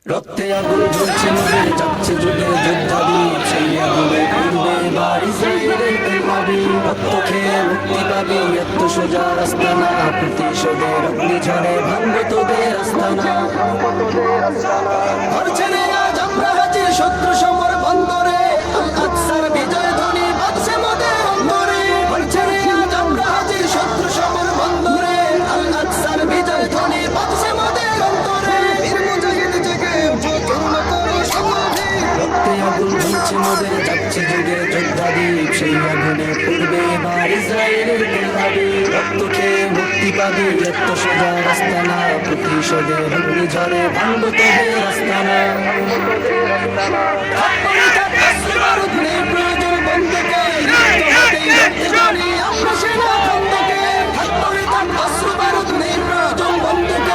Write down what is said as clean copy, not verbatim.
রক্তে আগুন জ্বলছে নদে যাচ্ছে যুগের যোদ্ধাদি সেই আগুনে পূর্বে এবার ইসরায়েলের পেলাবি রক্ত খেয়ে মুক্তি পাবি এত সোজা রাস্তা না প্রতিশোধের অগ্নিঝড়ে ভাঙবে তোদের আস্তানা ঘর ছেড়ে আজ আমরা হাজির শত্রু সমর বন্দরে আল আকসার বিজয় ধ্বনি বাজছে মোদের অন্তরে ঘর ছেড়ে আজ আমরা হাজির শত্রু সমর বন্দরে আল আকসার বিজয় ধ্বনি বাজছে মোদের অন্তরে বীর মুজাহিদ জেগে উঠো পূর্ণ করো সমাধি রক্তে আগুন জ্বলছে মোদের যাচ্ছে যুগের যোদ্ধাদীপ সেই আগুনে পূর্বে এবার ইসরায়েলের পেলাবি রক্ত খেয়ে মুক্তি পাবি এত সোজা রাস্তা না প্রতিশোধের অগ্নিঝড়ে ভাঙবো তোদের আস্তানা প্রয়োজন বন্ধুকে আমরা সেনা খন্দকে অশ্রু বারুদ নেই প্রয়োজন বন্ধুকে